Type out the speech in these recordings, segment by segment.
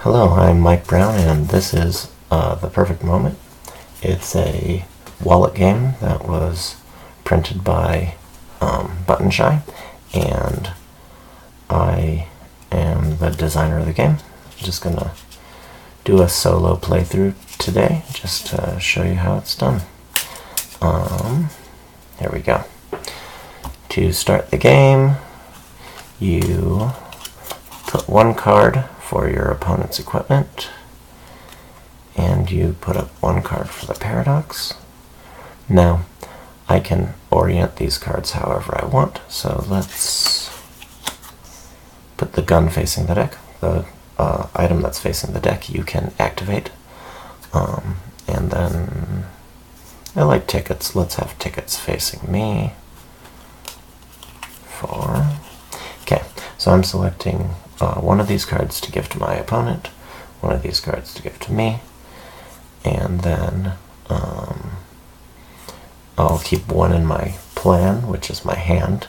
Hello, I'm Mike Brown, and this is The Perfect Moment. It's a wallet game that was printed by Buttonshy, and I am the designer of the game. I'm just going to do a solo playthrough today, just to show you how it's done. Here we go. To start the game, you put one card for your opponent's equipment, and you put up one card for the paradox. Now, I can orient these cards however I want, so let's put the gun facing the deck. The item that's facing the deck you can activate. And then, I like tickets. Let's have tickets facing me. 4. Okay, so I'm selecting one of these cards to give to my opponent, one of these cards to give to me, and then I'll keep one in my plan, which is my hand,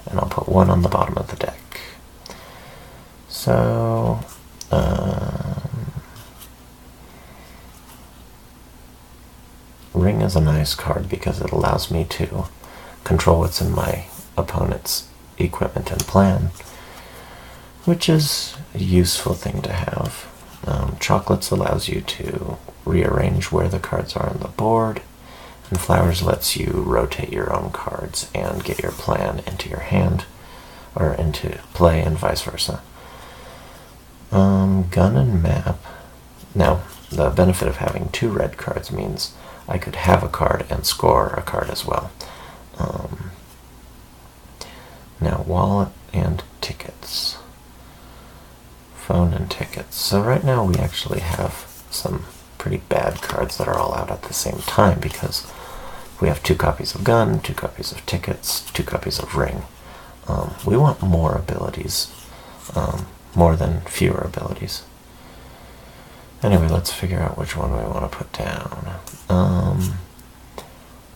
and I'll put one on the bottom of the deck. So, Ring is a nice card because it allows me to control what's in my opponent's equipment and plan, which is a useful thing to have. Chocolates allows you to rearrange where the cards are on the board, and Flowers lets you rotate your own cards and get your plan into your hand, or into play, and vice versa. Gun and Map. Now, the benefit of having 2 red cards means I could have a card and score a card as well. Now, Wallet and Tickets. Phone and Tickets. So right now we actually have some pretty bad cards that are all out at the same time, because we have 2 copies of Gun, 2 copies of Tickets, 2 copies of Ring. We want more abilities, more than fewer abilities. Anyway, let's figure out which one we want to put down.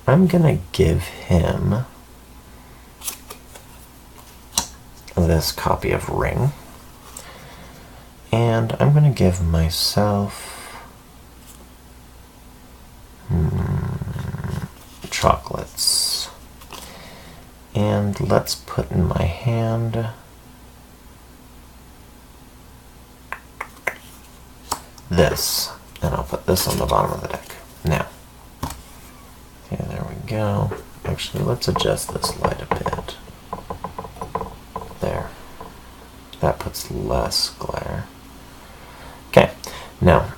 I'm gonna give him this copy of Ring, and I'm gonna give myself chocolates, and let's put in my hand this, and I'll put this on the bottom of the deck. Now, okay, there we go. Actually, let's adjust this light a bit. There. That puts less glare. Okay, now,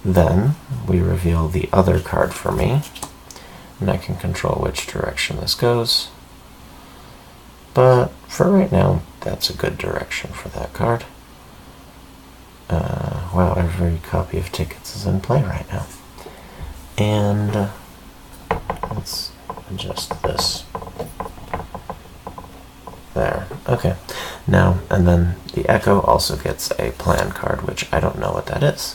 then we reveal the other card for me, and I can control which direction this goes. But for right now, that's a good direction for that card. Wow, every copy of Tickets is in play right now. And let's adjust this. There. Okay. Now, and then the Echo also gets a plan card, which I don't know what that is.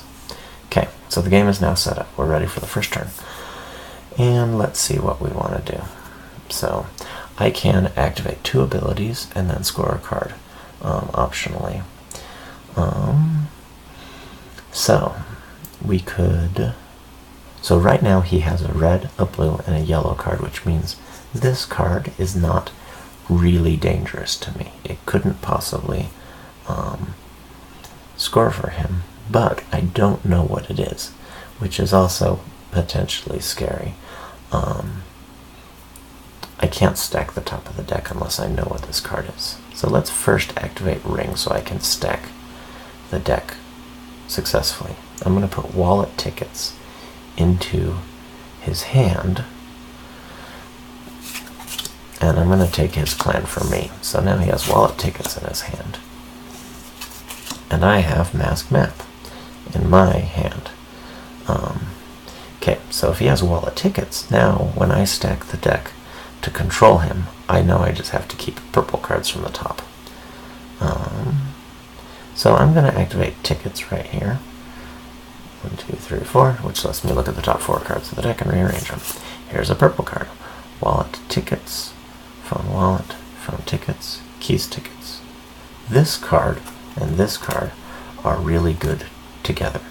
Okay, so the game is now set up. We're ready for the first turn. And let's see what we want to do. So, I can activate 2 abilities and then score a card, optionally. So, we could... So right now he has a red, a blue, and a yellow card, which means this card is not really dangerous to me. It couldn't possibly score for him, but I don't know what it is, which is also potentially scary. I can't stack the top of the deck unless I know what this card is. So let's first activate Ring so I can stack the deck successfully. I'm going to put Wallet Tickets into his hand, and I'm going to take his plan for me. So now he has Wallet Tickets in his hand, and I have Mask Map in my hand. Okay, so if he has Wallet Tickets, now when I stack the deck to control him, I know I just have to keep purple cards from the top. So I'm going to activate Tickets right here. 1, 2, 3, 4, which lets me look at the top 4 cards of the deck and rearrange them. Here's a purple card. Wallet Tickets, Phone Wallet, Phone Tickets, Keys Tickets. This card and this card are really good together.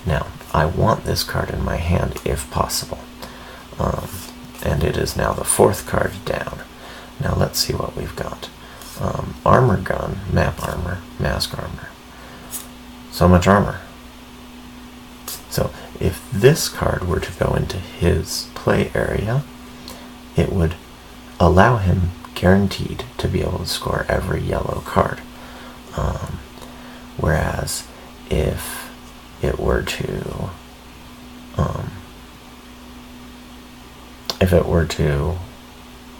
Now, I want this card in my hand if possible. And it is now the 4th card down. Now let's see what we've got. Armor gun, map armor, mask armor. So much armor. So if this card were to go into his play area, it would allow him guaranteed to be able to score every yellow card. Whereas if it were to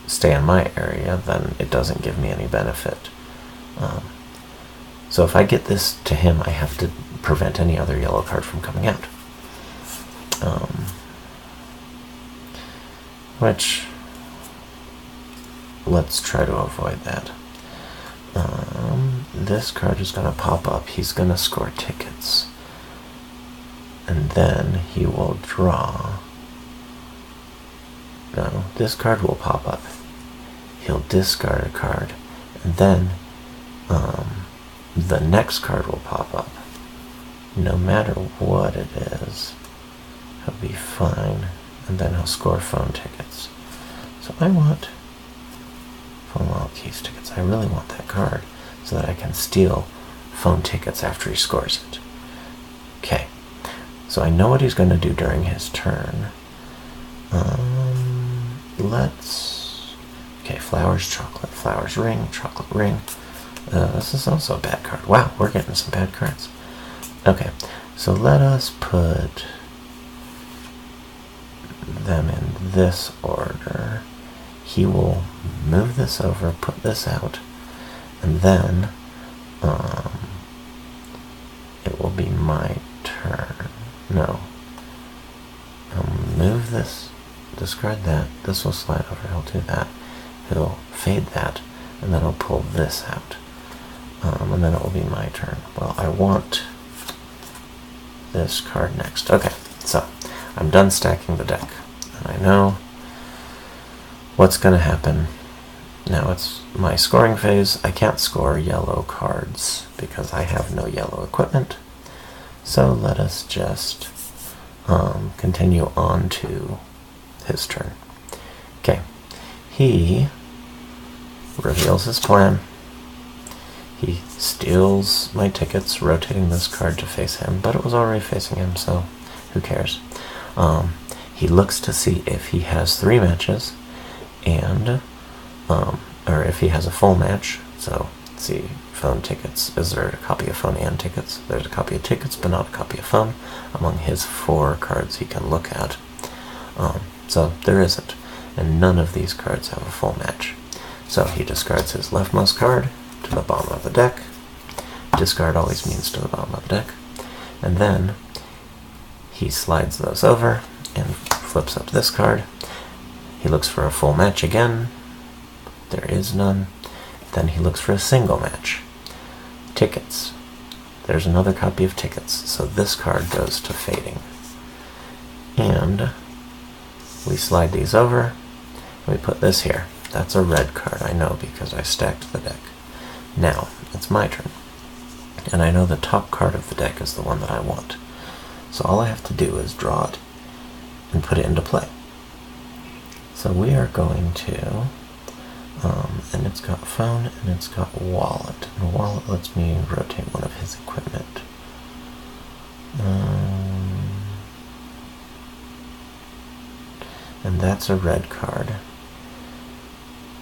stay in my area, then it doesn't give me any benefit. So if I get this to him, I have to prevent any other yellow card from coming out. Which, let's try to avoid that. This card is going to pop up. He's going to score tickets. And then he will draw. No, this card will pop up. He'll discard a card. And then the next card will pop up. No matter what it is, he'll be fine. And then he'll score phone tickets. So I want phone wallet keys tickets. I really want that card so that I can steal phone tickets after he scores it. Okay. So I know what he's going to do during his turn. Okay, flowers, chocolate, flowers, ring, chocolate, ring. This is also a bad card. Wow, we're getting some bad cards. Okay, so let us put them in this order. He will move this over, put this out, and then it will be my turn. No. I'll move this, discard that, this will slide over, he'll do that, he'll fade that, and then I'll pull this out. And then it will be my turn. Well, I want this card next. Okay, so I'm done stacking the deck, and I know what's going to happen. Now it's my scoring phase. I can't score yellow cards because I have no yellow equipment. So let us just continue on to his turn. Okay, he reveals his plan. He steals my tickets, rotating this card to face him, but it was already facing him, so who cares? He looks to see if he has 3 matches, and or if he has a full match. So let's see, phone tickets. Is there a copy of phone and tickets? There's a copy of tickets, but not a copy of phone among his 4 cards he can look at. So there isn't, and none of these cards have a full match. So he discards his leftmost card to the bottom of the deck. Discard always means to the bottom of the deck. And then he slides those over and flips up this card. He looks for a full match again. There is none. Then he looks for a single match. Tickets. There's another copy of tickets, so this card goes to fading. And we slide these over, and we put this here. That's a red card, I know, because I stacked the deck. Now, it's my turn. And I know the top card of the deck is the one that I want. So all I have to do is draw it and put it into play. So we are going to, and it's got phone and it's got wallet. And wallet lets me rotate one of his equipment. And that's a red card.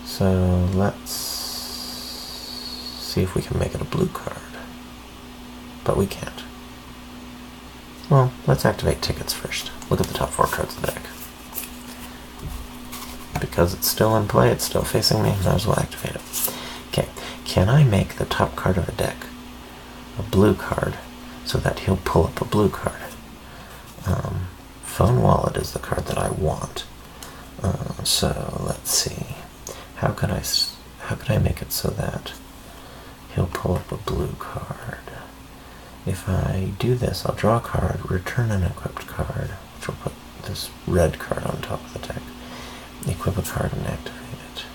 So let's see if we can make it a blue card. But we can't. Well, let's activate tickets first. Look at the top 4 cards of the deck. Because it's still in play, it's still facing me, might as well activate it. Okay, can I make the top card of a deck a blue card so that he'll pull up a blue card? Phone wallet is the card that I want. So let's see. How could I make it so that he'll pull up a blue card? If I do this, I'll draw a card, return an equipped card, which will put this red card on top of the deck. Equip a card and activate it.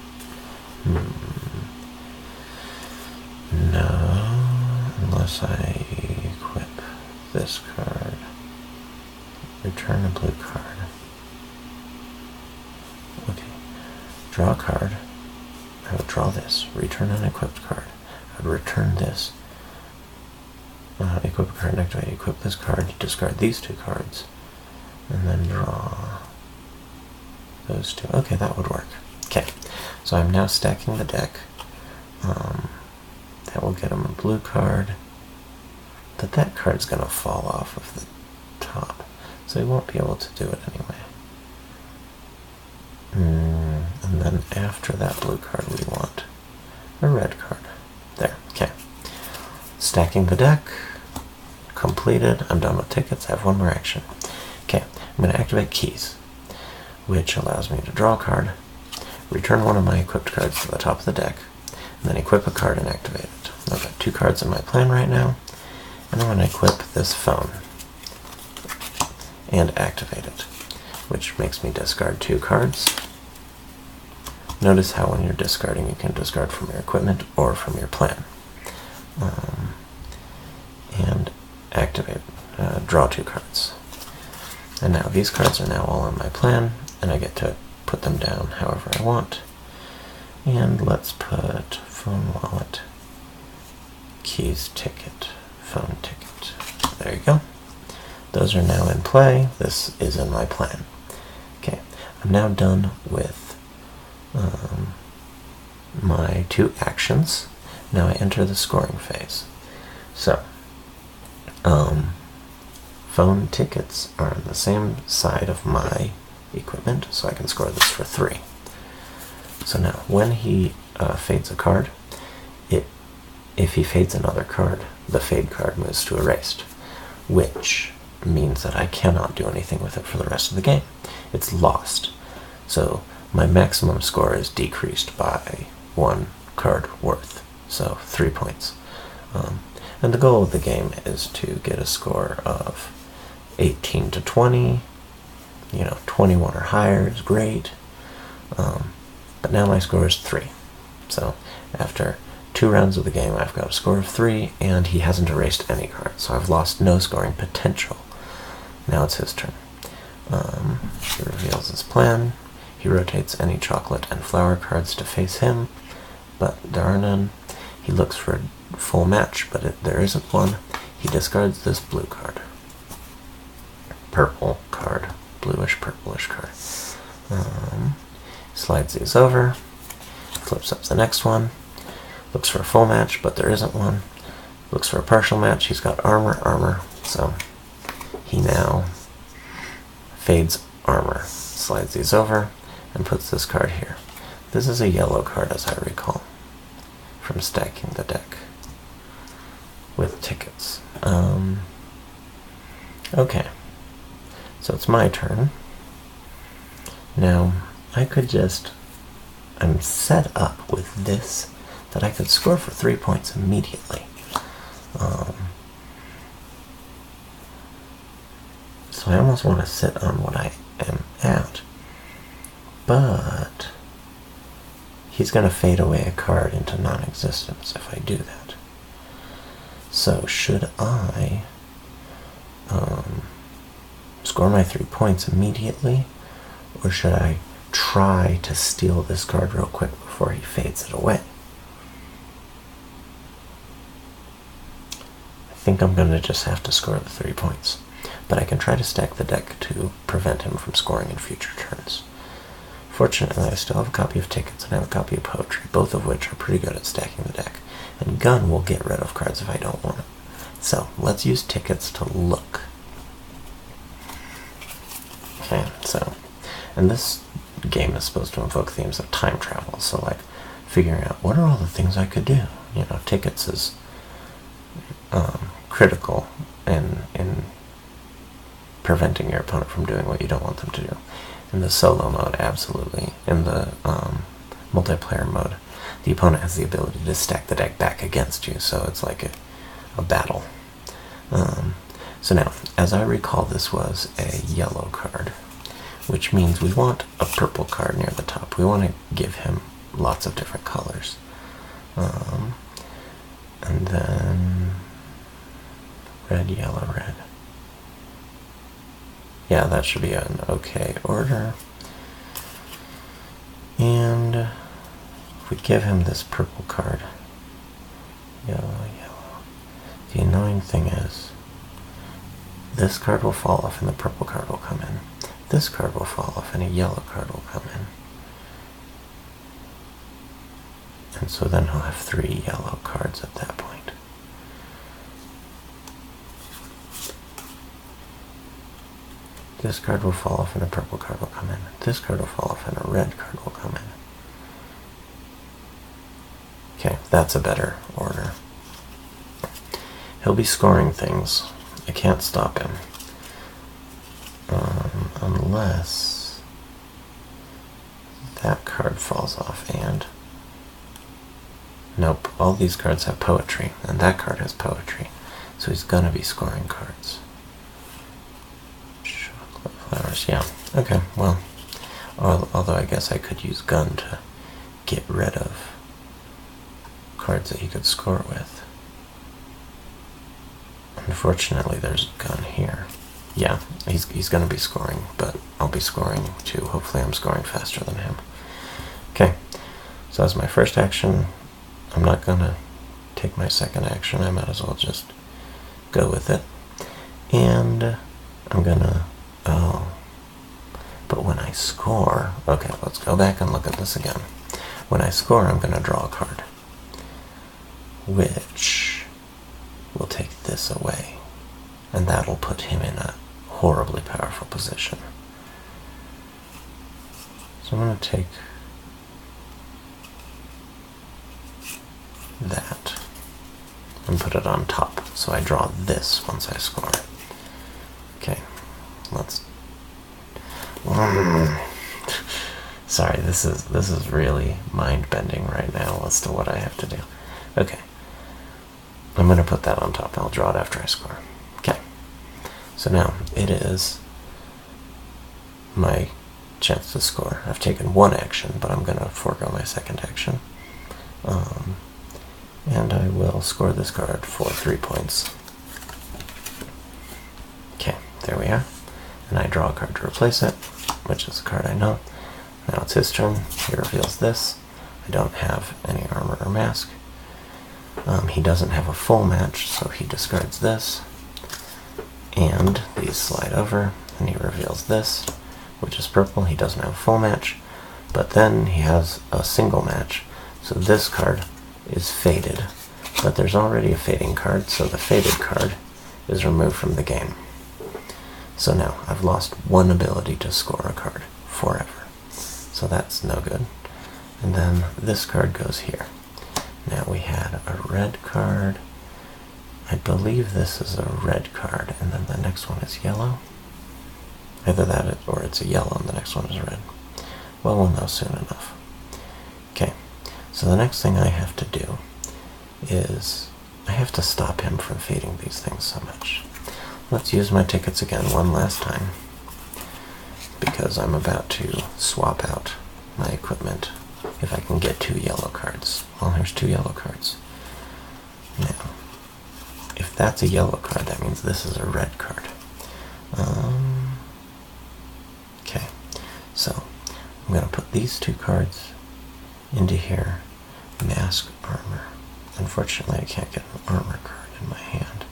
No. unless I equip this card. Return a blue card. Okay. Draw a card. I would draw this. Return an equipped card. I would return this. Equip a card and activate. Equip this card. Discard these two cards. And then draw those two. Okay, that would work. Okay. So I'm now stacking the deck. That will get him a blue card. But that card's going to fall off of the top. So he won't be able to do it anyway. And then after that blue card we want a red card. There, okay. Stacking the deck. Completed. I'm done with tickets. I have one more action. Okay, I'm going to activate keys, which allows me to draw a card, return one of my equipped cards to the top of the deck, and then equip a card and activate it. I've got 2 cards in my plan right now, and I'm going to equip this phone and activate it, which makes me discard 2 cards. Notice how when you're discarding, you can discard from your equipment or from your plan. And activate, draw 2 cards. And now these cards are now all in my plan, and I get to put them down however I want. And let's put phone, wallet, keys, ticket, phone, ticket. There you go. Those are now in play. This is in my plan. Okay, I'm now done with my 2 actions. Now I enter the scoring phase. So, phone tickets are on the same side of my equipment, so I can score this for 3. So now, when he fades a card, if he fades another card, the fade card moves to erased, which means that I cannot do anything with it for the rest of the game. It's lost. So my maximum score is decreased by 1 card worth, so 3 points. And the goal of the game is to get a score of 18 to 20. 21 or higher is great. But now my score is 3. So after 2 rounds of the game, I've got a score of 3, and he hasn't erased any cards, so I've lost no scoring potential. Now it's his turn. He reveals his plan. He rotates any chocolate and flower cards to face him, but there are none. He looks for a full match, but there isn't one. He discards this blue card. Purple card. Bluish, purplish card. Slides these over. Flips up the next one. Looks for a full match, but there isn't one. Looks for a partial match. He's got armor. So he now fades armor. Slides these over and puts this card here. This is a yellow card, as I recall, from stacking the deck with tickets. Okay. So it's my turn. Now, I'm set up with this that I could score for 3 points immediately. So I almost want to sit on what I am at. But he's going to fade away a card into non-existence if I do that. So should I score my 3 points immediately, or should I try to steal this card real quick before he fades it away? I think I'm going to just have to score the 3 points, but I can try to stack the deck to prevent him from scoring in future turns. Fortunately, I still have a copy of Tickets and I have a copy of Poetry, both of which are pretty good at stacking the deck, and Gun will get rid of cards if I don't want it. So, let's use Tickets to look. Okay, so, and this game is supposed to invoke themes of time travel, so like figuring out what are all the things I could do. Tickets is critical in preventing your opponent from doing what you don't want them to do. In the solo mode, absolutely. In the multiplayer mode, the opponent has the ability to stack the deck back against you, so it's like a battle. So now, as I recall, this was a yellow card, which means we want a purple card near the top. We want to give him lots of different colors. And then red, yellow, red. Yeah, that should be an okay order. And if we give him this purple card, yellow, yellow, the annoying thing is this card will fall off and the purple card will come in. This card will fall off and a yellow card will come in. And so then he'll have 3 yellow cards at that point. This card will fall off and a purple card will come in. This card will fall off and a red card will come in. Okay, that's a better order. He'll be scoring things. I can't stop him. Unless that card falls off and... Nope, all these cards have poetry, and that card has poetry. So he's gonna be scoring cards. Chocolate flowers, yeah. Okay, well, although I guess I could use gun to get rid of cards that he could score with. Unfortunately, there's a gun here. Yeah, he's gonna be scoring, but I'll be scoring too. Hopefully I'm scoring faster than him. Okay, so that's my first action. I'm not gonna take my second action. I might as well just go with it. And I'm gonna, but when I score, okay, let's go back and look at this again. When I score, I'm gonna draw a card, which will take this away, and that'll put him in a horribly powerful position. So I'm gonna take that and put it on top, so I draw this once I score. Okay, let's... Sorry, this is really mind-bending right now as to what I have to do. Okay, I'm going to put that on top. I'll draw it after I score. Okay, so now it is my chance to score. I've taken one action, but I'm going to forego my second action. And I will score this card for 3 points. Okay, there we are. And I draw a card to replace it, which is a card I know. Now it's his turn. He reveals this. I don't have any armor or mask. He doesn't have a full match, so he discards this. And these slide over, and he reveals this, which is purple. He doesn't have a full match, but then he has a single match. So this card is faded, but there's already a fading card, so the faded card is removed from the game. So now I've lost one ability to score a card forever. So that's no good. And then this card goes here. Now we had a red card. I believe this is a red card, and then the next one is yellow. Either that or it's a yellow and the next one is red. Well, we'll know soon enough. Okay, so the next thing I have to do is I have to stop him from fading these things so much. Let's use my tickets again one last time, because I'm about to swap out my equipment if I can get 2 yellow cards. Well, here's 2 yellow cards. Now, if that's a yellow card, that means this is a red card. Okay, so I'm going to put these 2 cards into here. Mask, armor. Unfortunately, I can't get an armor card in my hand.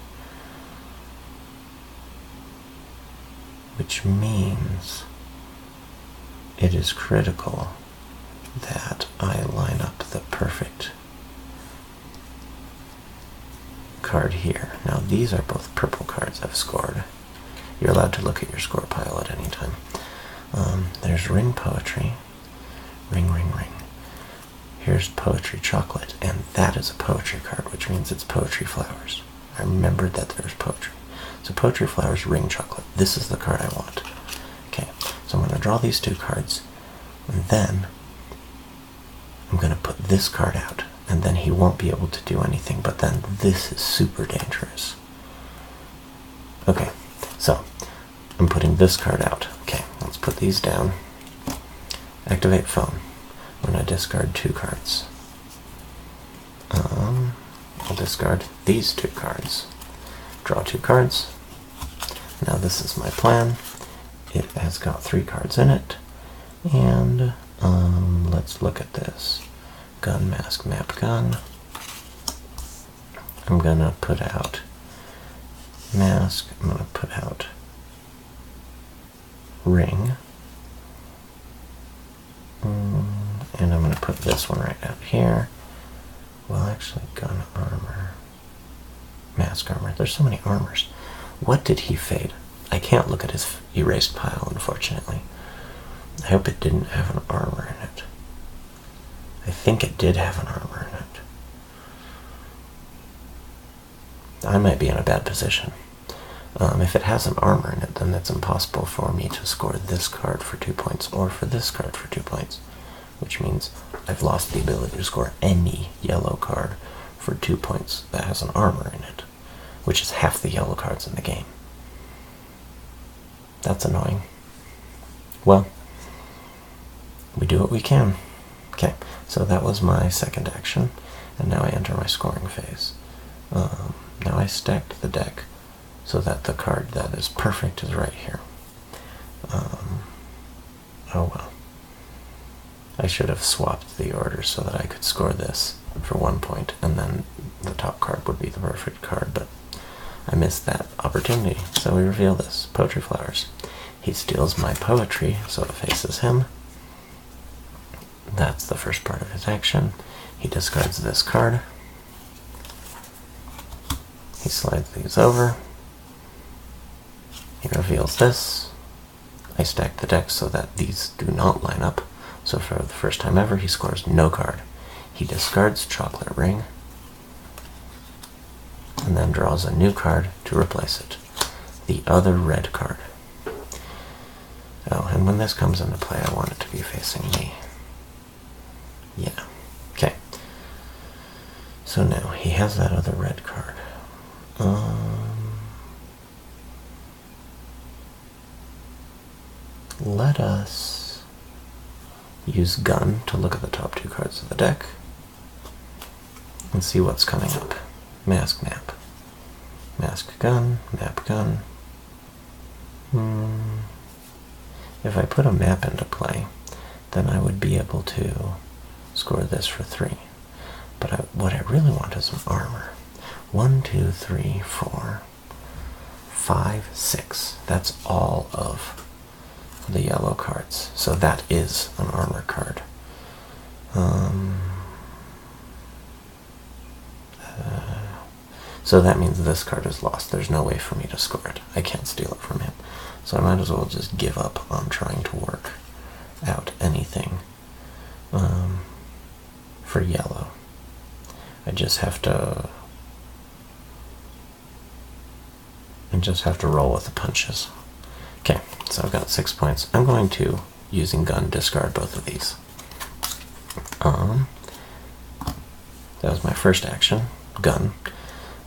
Which means it is critical that I line up the perfect card here. Now these are both purple cards I've scored. You're allowed to look at your score pile at any time. There's ring poetry. Ring, ring, ring. Here's poetry chocolate, and that is a poetry card, which means it's poetry flowers. I remembered that there's poetry. So poetry flowers, ring chocolate. This is the card I want. Okay, so I'm going to draw these 2 cards, and then I'm going to put this card out, and then he won't be able to do anything, but then this is super dangerous. Okay, so I'm putting this card out. Okay, let's put these down. Activate phone. I'm going to discard 2 cards. I'll discard these 2 cards. draw 2 cards. Now this is my plan. It has got 3 cards in it, and let's look at this. Gun, mask, map, gun. I'm gonna put out mask, I'm gonna put out ring, and I'm gonna put this one right out here. Well, actually, gun, armor, mask, armor. There's so many armors. What did he fade? I can't look at his erased pile, unfortunately. I hope it didn't have an armor in it. I think it did have an armor in it. I might be in a bad position. If it has an armor in it, then it's impossible for me to score this card for 2 points or for this card for 2 points, which means I've lost the ability to score any yellow card for 2 points that has an armor in it, which is half the yellow cards in the game. That's annoying. Well, we do what we can. Okay, so that was my second action, and now I enter my scoring phase. Now I stacked the deck so that the card that is perfect is right here. Oh well. I should have swapped the order so that I could score this for 1 point, and then the top card would be the perfect card, but I missed that opportunity, so we reveal this. Poetry Flowers. He steals my poetry, so it faces him. That's the first part of his action. He discards this card. He slides these over. He reveals this. I stack the deck so that these do not line up. So for the first time ever, he scores no card. He discards Chocolate Ring, and then draws a new card to replace it. The other red card. Oh, and when this comes into play, I want it to be facing me. Yeah. Okay. So now he has that other red card. Let us use gun to look at the top 2 cards of the deck and see what's coming up. Mask, map. Mask, gun, map, gun. If I put a map into play, then I would be able to score this for 3. But what I really want is some armor. 1, 2, 3, 4, 5, 6. That's all of the yellow cards. So that is an armor card. So that means this card is lost. There's no way for me to score it. I can't steal it from him. So I might as well just give up on trying to work out anything for yellow. I just have to roll with the punches. Okay, so I've got 6 points. I'm going to, using gun, discard both of these. That was my first action, gun.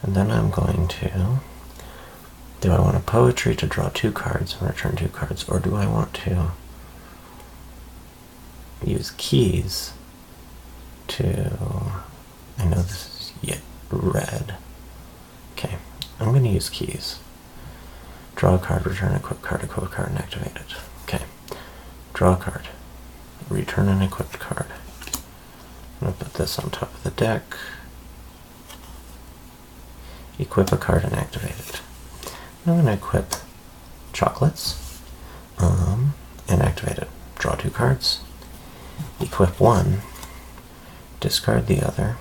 And then I'm going to, do I want a poetry to draw 2 cards and return 2 cards, or do I want to use keys to, I know this is red. Okay, I'm going to use keys. Draw a card, return a equipped card, and activate it. Okay, draw a card, return an equipped card. I'm going to put this on top of the deck. Equip a card and activate it. I'm going to equip chocolates and activate it. Draw 2 cards. Equip 1. Discard the other.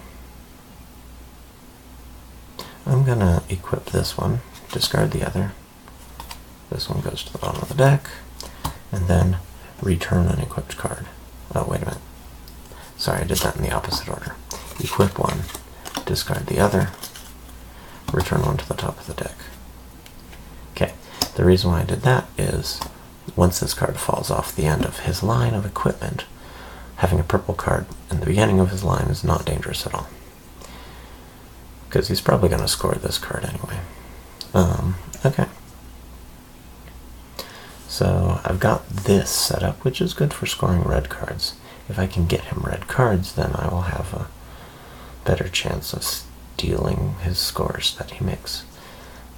I'm going to equip this one. Discard the other. This one goes to the bottom of the deck. And then return an equipped card. Oh, wait a minute. Sorry, I did that in the opposite order. Equip 1. Discard the other. Return 1 to the top of the deck. Okay, the reason why I did that is once this card falls off the end of his line of equipment, having a purple card in the beginning of his line is not dangerous at all. Because he's probably going to score this card anyway. Okay. So I've got this set up, which is good for scoring red cards. If I can get him red cards, then I will have a better chance of stealing his scores that he makes.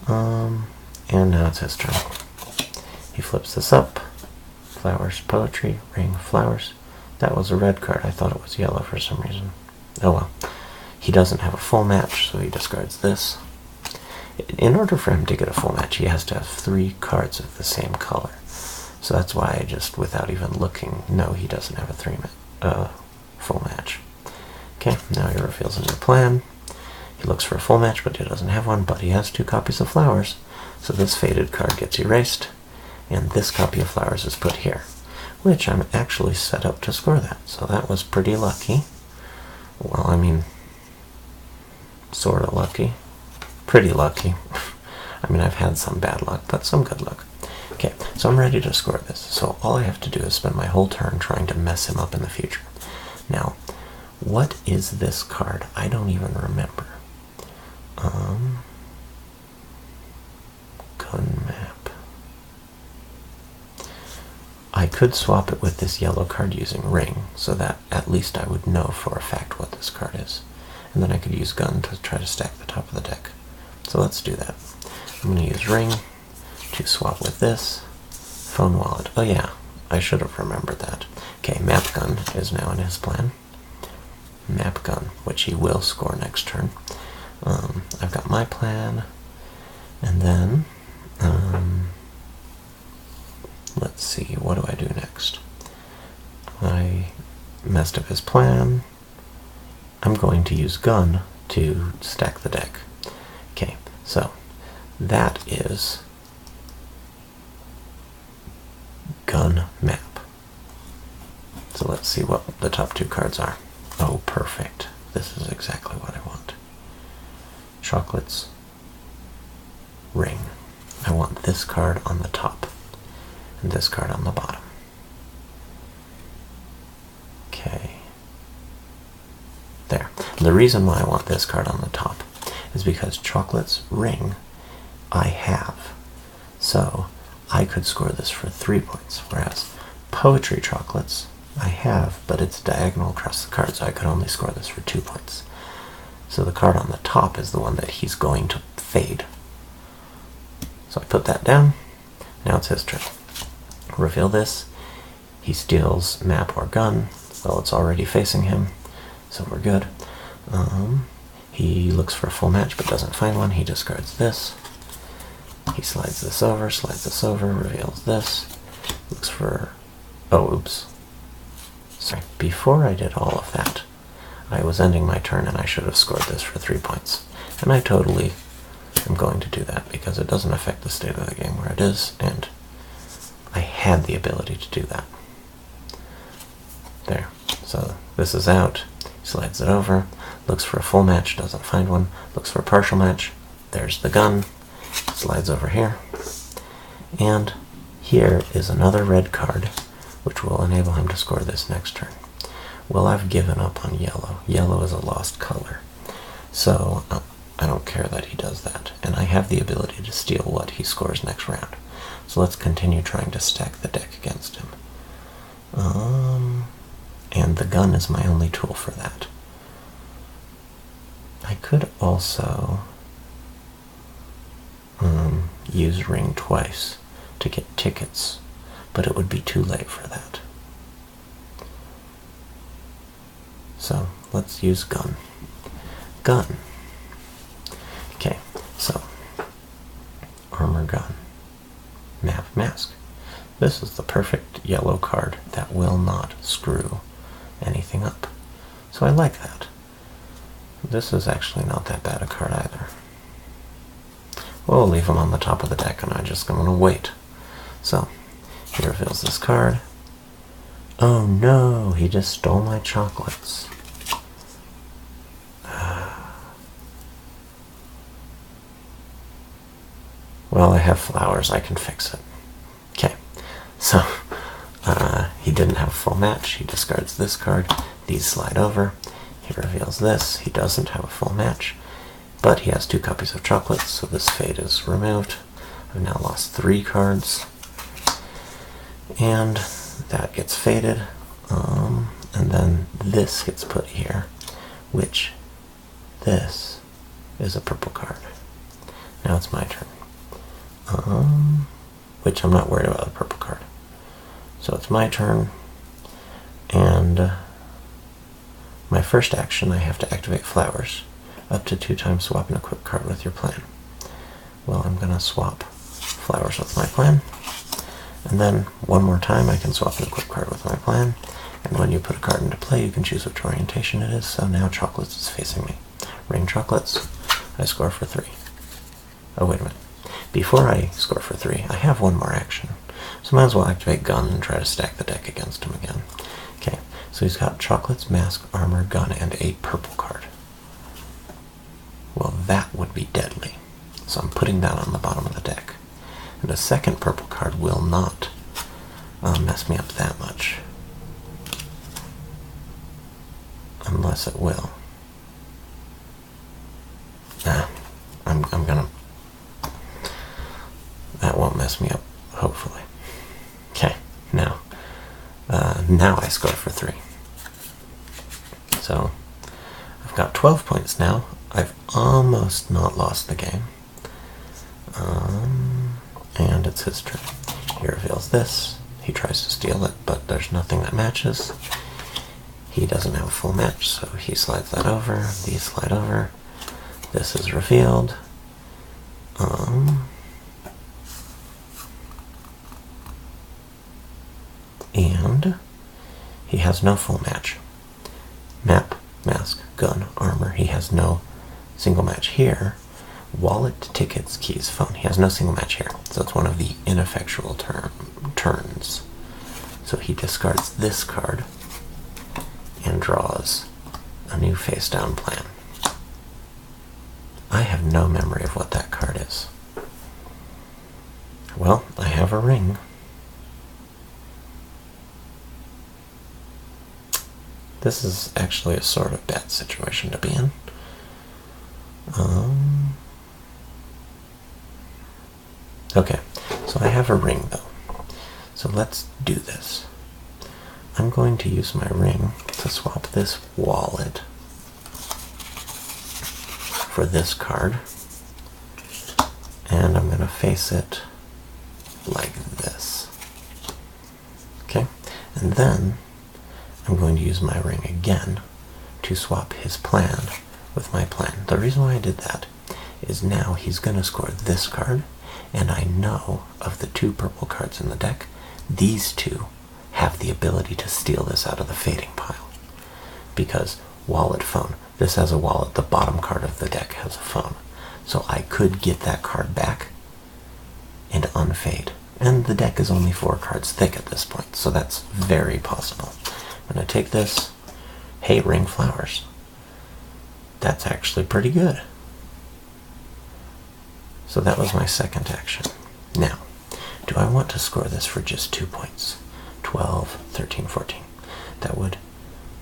And now it's his turn. He flips this up. Flowers, poetry, ring, flowers. That was a red card. I thought it was yellow for some reason. Oh well. He doesn't have a full match, so he discards this. In order for him to get a full match, he has to have 3 cards of the same color. So that's why I just, without even looking, no, he doesn't have a full match. Okay, now he reveals a new plan. He looks for a full match, but he doesn't have one, but he has 2 copies of flowers. So this faded card gets erased, and this copy of flowers is put here, which I'm actually set up to score that. So that was pretty lucky. Well, I mean, sort of lucky. Pretty lucky. I mean, I've had some bad luck, but some good luck. Okay, so I'm ready to score this. So all I have to do is spend my whole turn trying to mess him up in the future. Now, what is this card? I don't even remember. Gun map. I could swap it with this yellow card using ring, so that at least I would know for a fact what this card is. And then I could use gun to try to stack the top of the deck. So let's do that. I'm going to use ring to swap with this. Phone wallet. Oh yeah, I should have remembered that. Okay, map gun is now in his plan. Map gun, which he will score next turn. I've got my plan. And then, let's see, what do I do next? I messed up his plan. I'm going to use gun to stack the deck. Okay, so that is gun map. So let's see what the top 2 cards are. Oh, perfect. This is exactly what I want. Chocolates. Ring. I want this card on the top and this card on the bottom. Okay. There. And the reason why I want this card on the top is because chocolates, ring, I have. So I could score this for 3 points, whereas poetry chocolates I have, but it's diagonal across the card, so I could only score this for 2 points. So the card on the top is the one that he's going to fade. So I put that down. Now it's his turn. Reveal this. He steals map or gun. Well, it's already facing him, so we're good. He looks for a full match but doesn't find one. He discards this. He slides this over, reveals this. Looks for... oh, oops. Sorry. Before I did all of that, I was ending my turn and I should have scored this for 3 points. And I totally am going to do that because it doesn't affect the state of the game where it is, and I had the ability to do that. There. So this is out. Slides it over. Looks for a full match, doesn't find one. Looks for a partial match. There's the gun. Slides over here. And here is another red card, which will enable him to score this next turn. Well, I've given up on yellow. Yellow is a lost color. So I don't care that he does that. And I have the ability to steal what he scores next round. So let's continue trying to stack the deck against him. And the gun is my only tool for that. I could also use ring twice to get tickets, but it would be too late for that. So let's use gun. Gun. Okay, so armor gun. Map mask. This is the perfect yellow card that will not screw anything up. So I like that. This is actually not that bad a card either. We'll leave him on the top of the deck and I'm just going to wait. So, he reveals this card. Oh no, he just stole my chocolates. Well, I have flowers, I can fix it. Okay, so he didn't have a full match. He discards this card. These slide over. He reveals this. He doesn't have a full match, but he has 2 copies of chocolates, so this fade is removed. I've now lost 3 cards, and that gets faded, and then this gets put here, which this is a purple card. Now it's my turn. Which I'm not worried about the purple card. So it's my turn, and my first action, I have to activate flowers. Up to 2 times swap an equipped card with your plan. Well, I'm going to swap flowers with my plan, and then one more time I can swap an equipped card with my plan, and when you put a card into play, you can choose which orientation it is. So now Chocolates is facing me. Ring Chocolates, I score for 3. Oh, wait a minute. Before I score for 3, I have one more action. So I might as well activate Gun and try to stack the deck against him again. Okay, so he's got Chocolates, Mask, Armor, Gun, and a purple card. Well, that would be deadly. So I'm putting that on the bottom of the deck. And a second purple card will not mess me up that much. Unless it will. Nah, I'm gonna... That won't mess me up, hopefully. Okay, now I score for 3. So, I've got 12 points now. I've almost not lost the game. And it's his turn. He reveals this. He tries to steal it, but there's nothing that matches. He doesn't have a full match, so he slides that over. These slide over. This is revealed. And he has no full match. Map, Mask, Gun, Armor. He has no single match here. Wallet, Tickets, Keys, Phone. He has no single match here. So it's one of the ineffectual turns. So he discards this card and draws a new face-down plan. I have no memory of what that card is. Well, I have a ring. This is actually a sort of bad situation to be in. Okay, so I have a ring though. So let's do this. I'm going to use my ring to swap this wallet for this card. And I'm going to face it like this. Okay, and then I'm going to use my ring again to swap his plan with my plan. The reason why I did that is now he's going to score this card, and I know of the 2 purple cards in the deck, these 2 have the ability to steal this out of the fading pile. Because wallet, phone, this has a wallet, the bottom card of the deck has a phone. So I could get that card back and unfade. And the deck is only 4 cards thick at this point, so that's very possible. I'm going to take this. Hey, ring flowers. That's actually pretty good. So that was my second action. Now, do I want to score this for just 2 points? 12, 13, 14. That would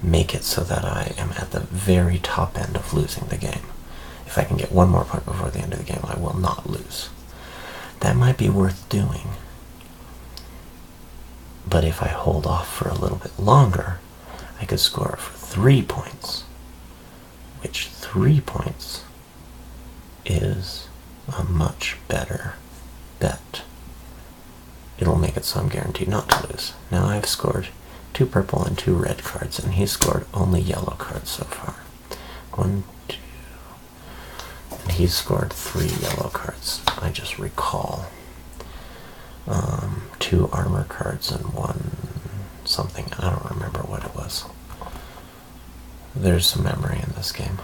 make it so that I am at the very top end of losing the game. If I can get 1 more point before the end of the game, I will not lose. That might be worth doing. But if I hold off for a little bit longer, I could score for 3 points. Which 3 points is a much better bet. It'll make it so I'm guaranteed not to lose. Now I've scored 2 purple and 2 red cards, and he's scored only yellow cards so far. 1, 2, and he's scored 3 yellow cards. I just recall 2 armor cards and 1 something. I don't remember what it was. There's some memory in this game.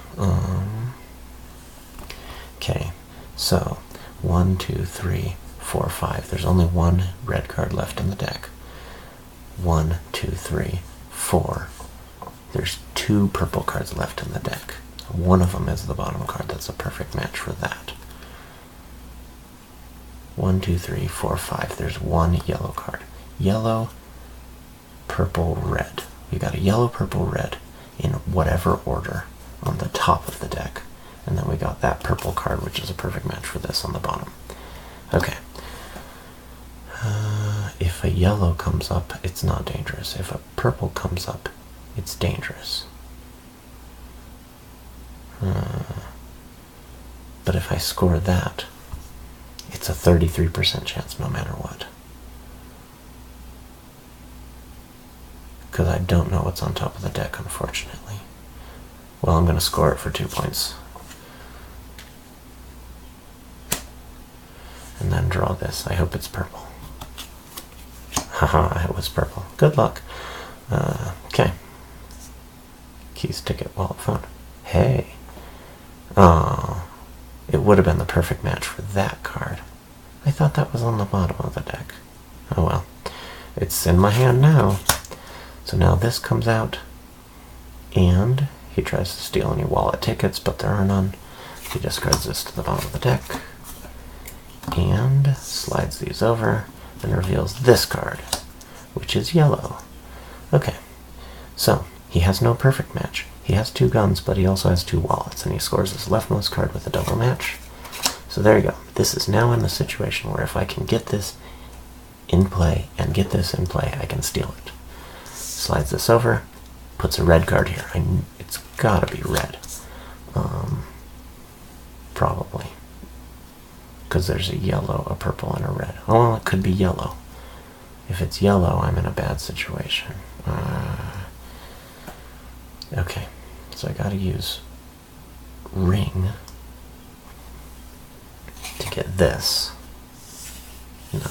Okay, so 1, 2, 3, 4, 5. There's only 1 red card left in the deck. 1, 2, 3, 4. There's 2 purple cards left in the deck. One of them is the bottom card. That's a perfect match for that. 1, 2, 3, 4, 5. There's 1 yellow card. Yellow, purple, red. We got a yellow, purple, red in whatever order on the top of the deck. And then we got that purple card, which is a perfect match for this on the bottom. Okay. If a yellow comes up, it's not dangerous. If a purple comes up, it's dangerous. But if I score that, a 33% chance no matter what. Because I don't know what's on top of the deck, unfortunately. Well, I'm going to score it for 2 points. And then draw this. I hope it's purple. Haha, it was purple. Good luck. Okay. Keys, ticket, wallet, phone. Hey. Oh. It would have been the perfect match for that card. I thought that was on the bottom of the deck. Oh well. It's in my hand now. So now this comes out. And he tries to steal any wallet tickets, but there are none. He discards this to the bottom of the deck. And slides these over and reveals this card, which is yellow. Okay, so he has no perfect match. He has 2 guns, but he also has 2 wallets, and he scores his leftmost card with a double match. So there you go. This is now in the situation where if I can get this in play and get this in play, I can steal it. Slides this over, puts a red card here. It's gotta be red. Probably. Because there's a yellow, a purple, and a red. Oh, well, it could be yellow. If it's yellow, I'm in a bad situation. Okay, so I gotta use ring to get this. No.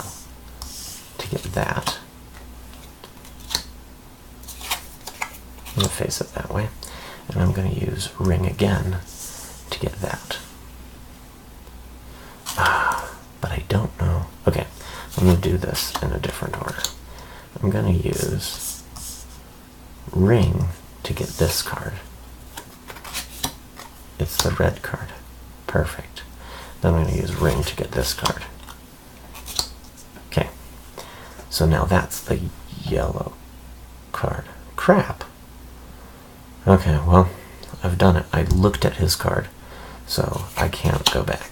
To get that. I'm gonna face it that way. And I'm gonna use ring again to get that. But I don't know. Okay, I'm going to do this in a different order. I'm going to use ring to get this card. It's the red card. Perfect. Then I'm going to use ring to get this card. Okay, so now that's the yellow card. Crap. Okay, well, I've done it. I looked at his card, so I can't go back.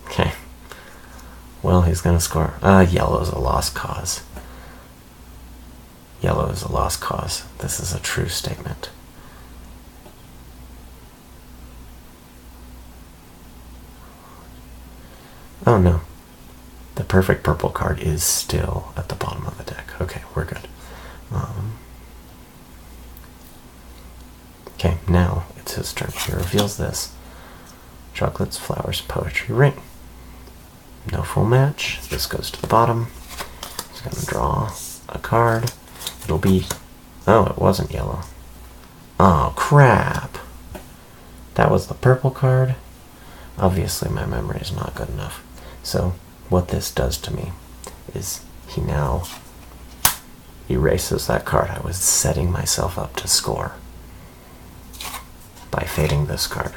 Okay. Well, he's going to score. Yellow's a lost cause. Yellow is a lost cause. This is a true statement. Oh no. The perfect purple card is still at the bottom of the deck. Okay, we're good. Okay, now it's his turn. He reveals this. Chocolates, flowers, poetry, ring. No full match. This goes to the bottom. He's going to draw a card. It'll be... Oh, it wasn't yellow. Oh, crap. That was the purple card. Obviously, my memory is not good enough. So, what this does to me is he now erases that card. I was setting myself up to score by fading this card.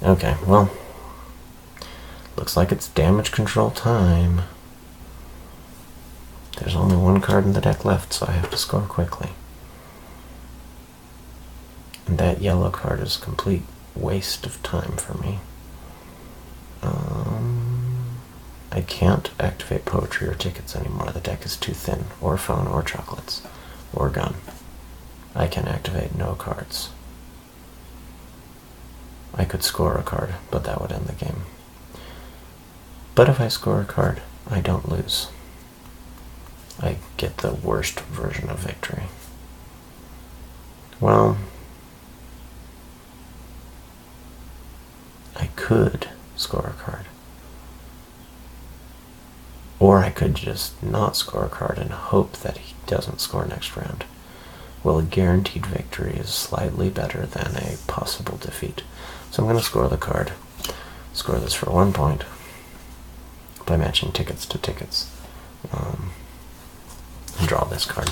Okay, well, looks like it's damage control time. There's only 1 card in the deck left, so I have to score quickly. And that yellow card is a complete waste of time for me. I can't activate poetry or tickets anymore. The deck is too thin, or phone, or chocolates, or gun. I can activate no cards. I could score a card, but that would end the game. But if I score a card, I don't lose. I get the worst version of victory. Well, I could score a card. Or I could just not score a card and hope that he doesn't score next round. Well, a guaranteed victory is slightly better than a possible defeat. So I'm going to score the card. Score this for 1 point by matching tickets to tickets. And draw this card.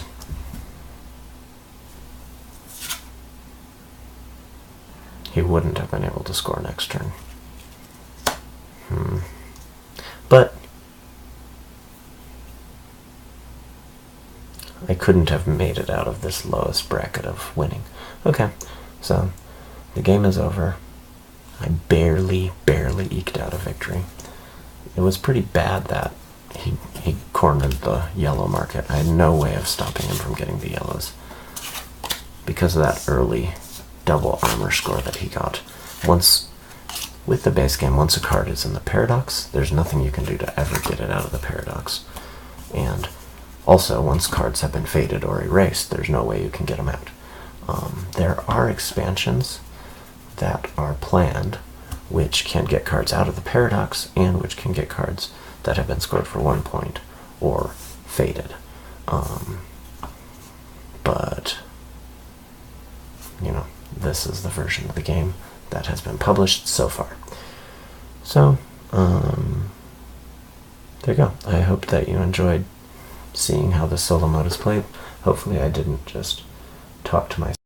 He wouldn't have been able to score next turn. But I couldn't have made it out of this lowest bracket of winning. Okay, so the game is over. I barely eked out a victory. It was pretty bad that he cornered the yellow market. I had no way of stopping him from getting the yellows because of that early double armor score that he got. Once with the base game, once a card is in the paradox, there's nothing you can do to ever get it out of the paradox. And also, once cards have been faded or erased, there's no way you can get them out. There are expansions that are planned which can get cards out of the paradox and which can get cards that have been scored for 1 point or faded. But, you know, this is the version of the game that has been published so far. So, there you go. I hope that you enjoyed seeing how the solo mode is played. Hopefully I didn't just talk to myself